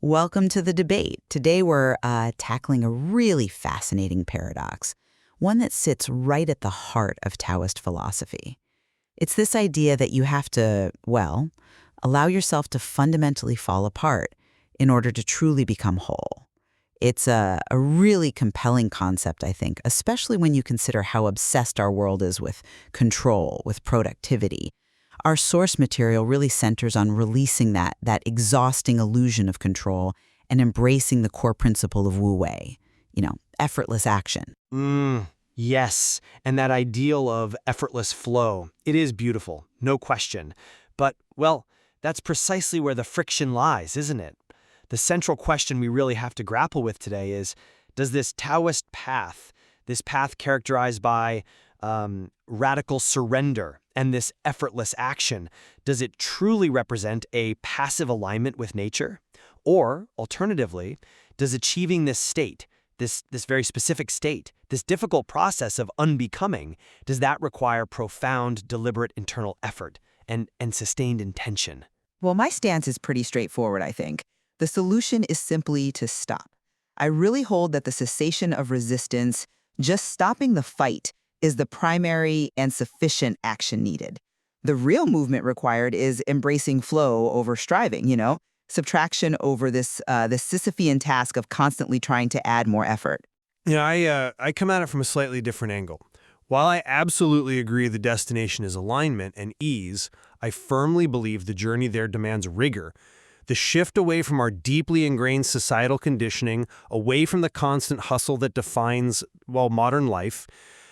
Welcome to the debate. Today we're tackling a really fascinating paradox, one that sits right at the heart of Taoist philosophy. It's this idea that you have to, well, allow yourself to fundamentally fall apart in order to truly become whole. It's a really compelling concept, I think, especially when you consider how obsessed our world is with control, with productivity. Our source material really centers on releasing that exhausting illusion of control and embracing the core principle of Wu Wei, effortless action. Yes, and that ideal of effortless flow, it is beautiful, no question. But, well, that's precisely where the friction lies, isn't it? The central question we really have to grapple with today is, does this Taoist path, this path characterized by radical surrender and this effortless action, does it truly represent a passive alignment with nature? Or, alternatively, does achieving this state, this very specific state, this difficult process of unbecoming, does that require profound, deliberate internal effort and sustained intention? Well, my stance is pretty straightforward, I think. The solution is simply to stop. I really hold that the cessation of resistance, just stopping the fight, is the primary and sufficient action needed. The real movement required is embracing flow over striving, subtraction over this Sisyphean task of constantly trying to add more effort. I come at it from a slightly different angle. While I absolutely agree the destination is alignment and ease, I firmly believe the journey there demands rigor. The shift away from our deeply ingrained societal conditioning, away from the constant hustle that defines, modern life,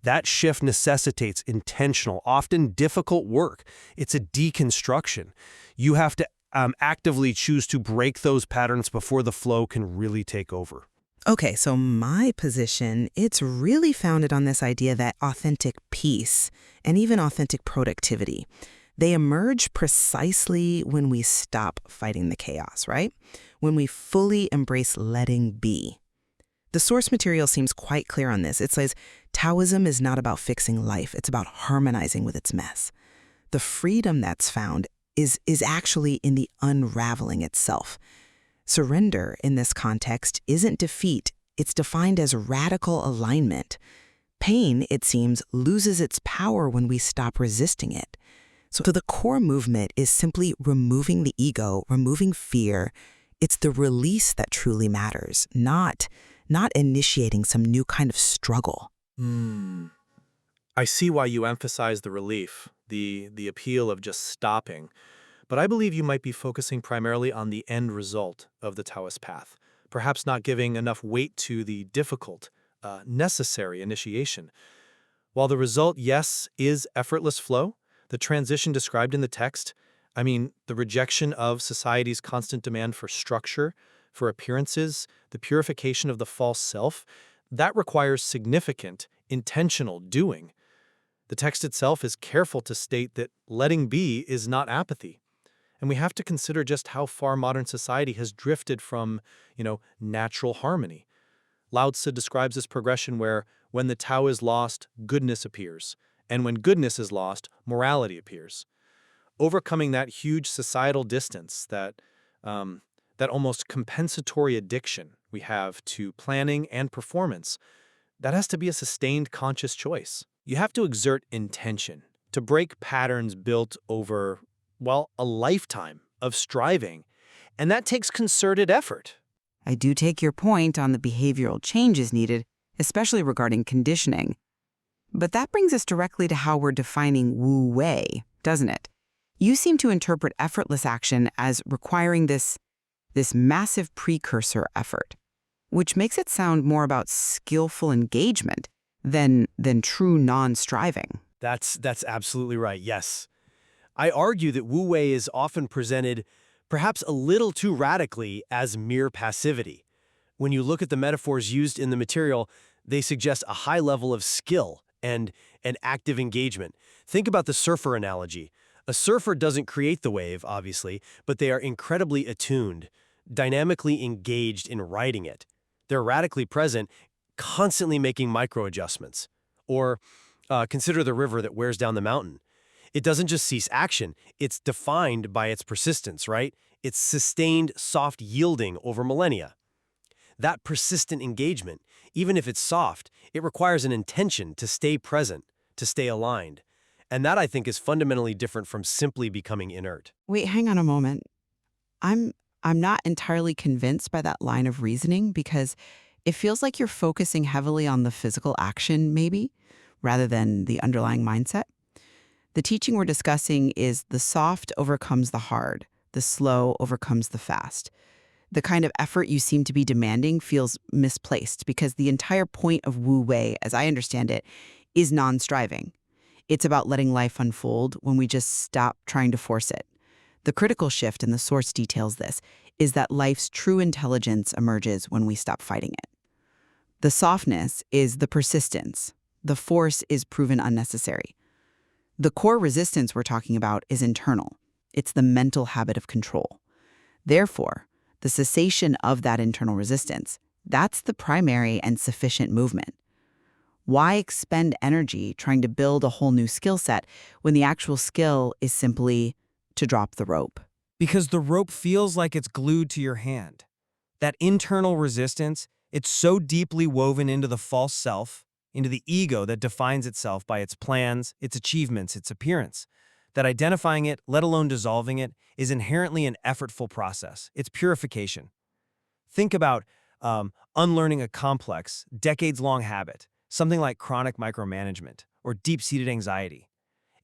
that shift necessitates intentional, often difficult work. It's a deconstruction. You have to actively choose to break those patterns before the flow can really take over. Okay, so my position, it's really founded on this idea that authentic peace and even authentic productivity, they emerge precisely when we stop fighting the chaos, right? When we fully embrace letting be. The source material seems quite clear on this. It says, Taoism is not about fixing life, it's about harmonizing with its mess. The freedom that's found is actually in the unraveling itself. Surrender, in this context, isn't defeat. It's defined as radical alignment. Pain, it seems, loses its power when we stop resisting it. So the core movement is simply removing the ego, removing fear. It's the release that truly matters, not initiating some new kind of struggle. I see why you emphasize the relief, the appeal of just stopping. But I believe you might be focusing primarily on the end result of the Taoist path, perhaps not giving enough weight to the difficult, necessary initiation. While the result, yes, is effortless flow, the transition described in the text, the rejection of society's constant demand for structure, for appearances, the purification of the false self, that requires significant, intentional doing. The text itself is careful to state that letting be is not apathy. And we have to consider just how far modern society has drifted from, natural harmony. Lao Tzu describes this progression where when the Tao is lost, goodness appears. And when goodness is lost, morality appears. Overcoming that huge societal distance, that almost compensatory addiction we have to planning and performance, that has to be a sustained conscious choice. You have to exert intention to break patterns built over, a lifetime of striving. And that takes concerted effort. I do take your point on the behavioral changes needed, especially regarding conditioning. But that brings us directly to how we're defining Wu Wei, doesn't it? You seem to interpret effortless action as requiring this massive precursor effort, which makes it sound more about skillful engagement than true non-striving. That's absolutely right, yes. I argue that Wu Wei is often presented, perhaps a little too radically, as mere passivity. When you look at the metaphors used in the material, they suggest a high level of skill and an active engagement. Think about the surfer analogy. A surfer doesn't create the wave, obviously, but they are incredibly attuned, dynamically engaged in riding it. They're radically present, constantly making micro-adjustments. Or consider the river that wears down the mountain. It doesn't just cease action, it's defined by its persistence, right? It's sustained, soft yielding over millennia. That persistent engagement, even if it's soft, it requires an intention to stay present, to stay aligned. And that, I think, is fundamentally different from simply becoming inert. Wait, hang on a moment. I'm I'm not entirely convinced by that line of reasoning because it feels like you're focusing heavily on the physical action, maybe, rather than the underlying mindset. The teaching we're discussing is the soft overcomes the hard, the slow overcomes the fast. The kind of effort you seem to be demanding feels misplaced because the entire point of Wu Wei, as I understand it, is non-striving. It's about letting life unfold when we just stop trying to force it. The critical shift, and the source details this, is that life's true intelligence emerges when we stop fighting it. The softness is the persistence. The force is proven unnecessary. The core resistance we're talking about is internal. It's the mental habit of control. Therefore, the cessation of that internal resistance, that's the primary and sufficient movement. Why expend energy trying to build a whole new skill set when the actual skill is simply to drop the rope? Because the rope feels like it's glued to your hand. That internal resistance, it's so deeply woven into the false self, into the ego that defines itself by its plans, its achievements, its appearance, that identifying it, let alone dissolving it, is inherently an effortful process. It's purification. Think about unlearning a complex, decades-long habit, something like chronic micromanagement or deep-seated anxiety.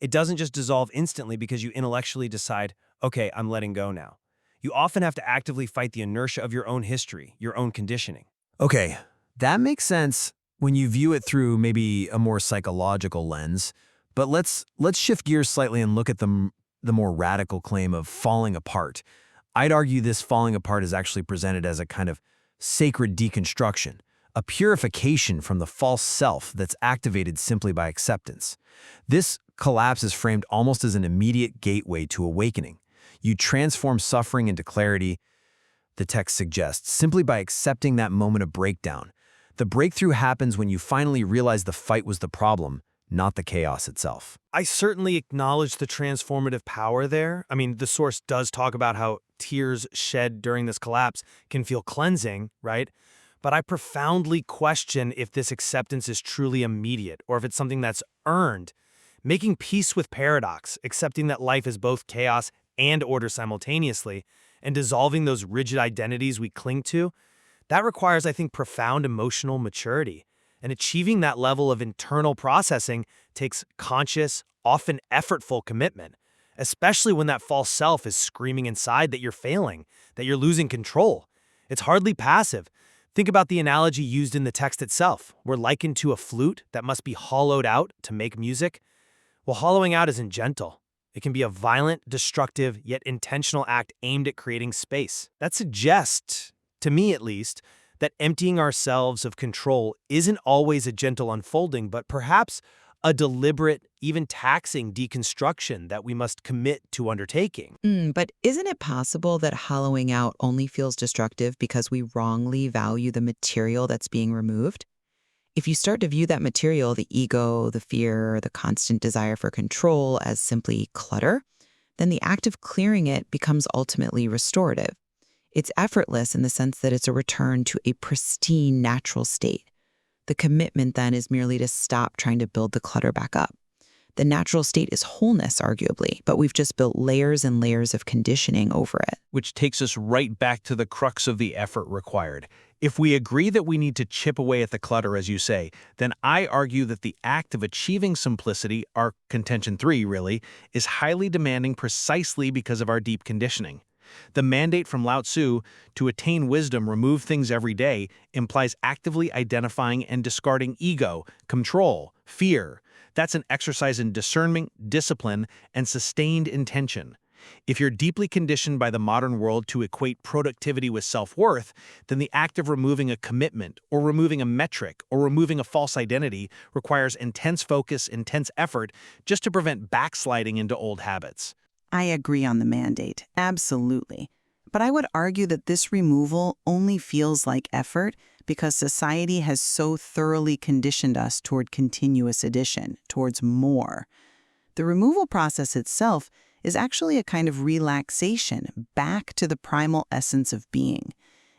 It doesn't just dissolve instantly because you intellectually decide, okay, I'm letting go now. You often have to actively fight the inertia of your own history, your own conditioning. Okay, that makes sense when you view it through maybe a more psychological lens, but let's shift gears slightly and look at the more radical claim of falling apart. I'd argue this falling apart is actually presented as a kind of sacred deconstruction, a purification from the false self that's activated simply by acceptance. This collapse is framed almost as an immediate gateway to awakening. You transform suffering into clarity, the text suggests, simply by accepting that moment of breakdown. The breakthrough happens when you finally realize the fight was the problem, not the chaos itself. I certainly acknowledge the transformative power there. I mean, the source does talk about how tears shed during this collapse can feel cleansing, right? But I profoundly question if this acceptance is truly immediate or if it's something that's earned. Making peace with paradox, accepting that life is both chaos and order simultaneously, and dissolving those rigid identities we cling to, that requires, I think, profound emotional maturity. And achieving that level of internal processing takes conscious, often effortful commitment, especially when that false self is screaming inside that you're failing, that you're losing control. It's hardly passive. Think about the analogy used in the text itself. We're likened to a flute that must be hollowed out to make music. Well, hollowing out isn't gentle. It can be a violent, destructive, yet intentional act aimed at creating space. That suggests, to me at least, that emptying ourselves of control isn't always a gentle unfolding, but perhaps a deliberate, even taxing deconstruction that we must commit to undertaking. But isn't it possible that hollowing out only feels destructive because we wrongly value the material that's being removed? If you start to view that material, the ego, the fear, the constant desire for control, as simply clutter, then the act of clearing it becomes ultimately restorative. It's effortless in the sense that it's a return to a pristine, natural state. The commitment then is merely to stop trying to build the clutter back up. The natural state is wholeness, arguably, but we've just built layers and layers of conditioning over it. Which takes us right back to the crux of the effort required. If we agree that we need to chip away at the clutter, as you say, then I argue that the act of achieving simplicity, our contention 3 really, is highly demanding precisely because of our deep conditioning. The mandate from Lao Tzu to attain wisdom, remove things every day, implies actively identifying and discarding ego, control, fear. That's an exercise in discernment, discipline, and sustained intention. If you're deeply conditioned by the modern world to equate productivity with self-worth, then the act of removing a commitment, or removing a metric, or removing a false identity requires intense focus, intense effort, just to prevent backsliding into old habits. I agree on the mandate, absolutely. But I would argue that this removal only feels like effort because society has so thoroughly conditioned us toward continuous addition, towards more. The removal process itself is actually a kind of relaxation back to the primal essence of being.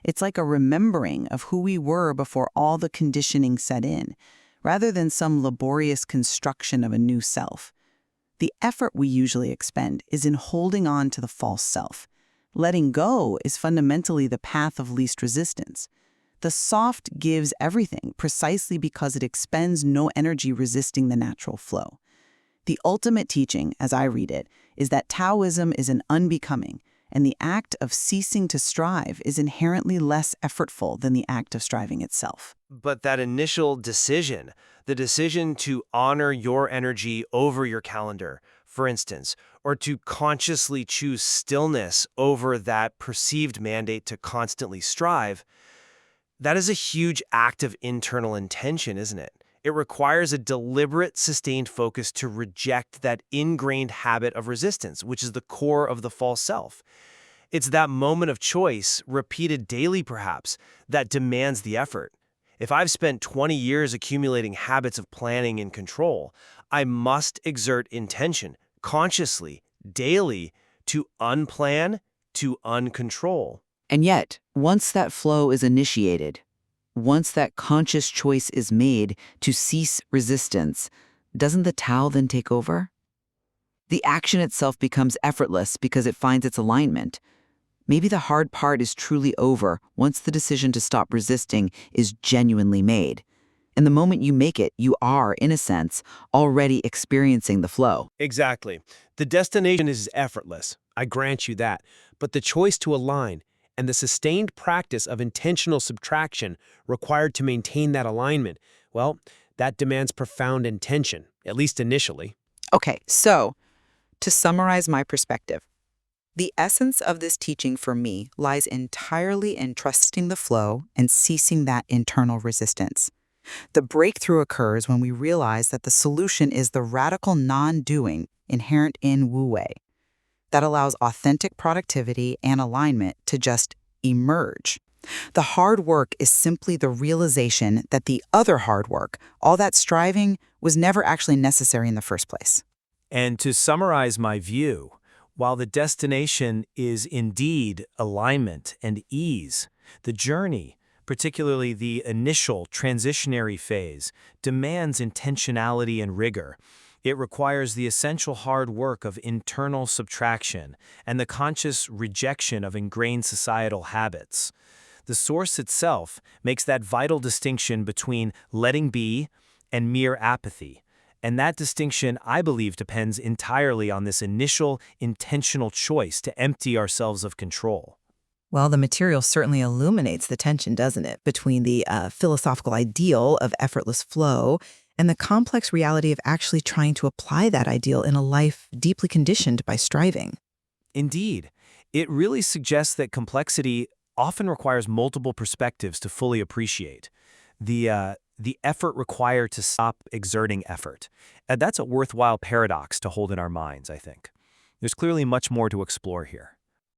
It's like a remembering of who we were before all the conditioning set in, rather than some laborious construction of a new self. The effort we usually expend is in holding on to the false self. Letting go is fundamentally the path of least resistance. The soft gives everything precisely because it expends no energy resisting the natural flow. The ultimate teaching, as I read it, is that Taoism is an unbecoming, and the act of ceasing to strive is inherently less effortful than the act of striving itself. But that initial decision, the decision to honor your energy over your calendar, for instance, or to consciously choose stillness over that perceived mandate to constantly strive, that is a huge act of internal intention, isn't it? It requires a deliberate, sustained focus to reject that ingrained habit of resistance, which is the core of the false self. It's that moment of choice, repeated daily perhaps, that demands the effort. If I've spent 20 years accumulating habits of planning and control, I must exert intention, consciously, daily, to unplan, to uncontrol. And yet, once that flow is initiated, once that conscious choice is made to cease resistance, doesn't the Tao then take over? The action itself becomes effortless because it finds its alignment. Maybe the hard part is truly over once the decision to stop resisting is genuinely made. And the moment you make it, you are, in a sense, already experiencing the flow. Exactly. The destination is effortless, I grant you that, but the choice to align and the sustained practice of intentional subtraction required to maintain that alignment, well, that demands profound intention, at least initially. Okay, so to summarize my perspective, the essence of this teaching for me lies entirely in trusting the flow and ceasing that internal resistance. The breakthrough occurs when we realize that the solution is the radical non-doing inherent in Wu Wei that allows authentic productivity and alignment to just emerge. The hard work is simply the realization that the other hard work, all that striving, was never actually necessary in the first place. And to summarize my view, while the destination is indeed alignment and ease, the journey, particularly the initial transitionary phase, demands intentionality and rigor. It requires the essential hard work of internal subtraction and the conscious rejection of ingrained societal habits. The Source itself makes that vital distinction between letting be and mere apathy. And that distinction, I believe, depends entirely on this initial intentional choice to empty ourselves of control. Well, the material certainly illuminates the tension, doesn't it, between the philosophical ideal of effortless flow and the complex reality of actually trying to apply that ideal in a life deeply conditioned by striving. Indeed, it really suggests that complexity often requires multiple perspectives to fully appreciate. The effort required to stop exerting effort. And that's a worthwhile paradox to hold in our minds, I think. There's clearly much more to explore here.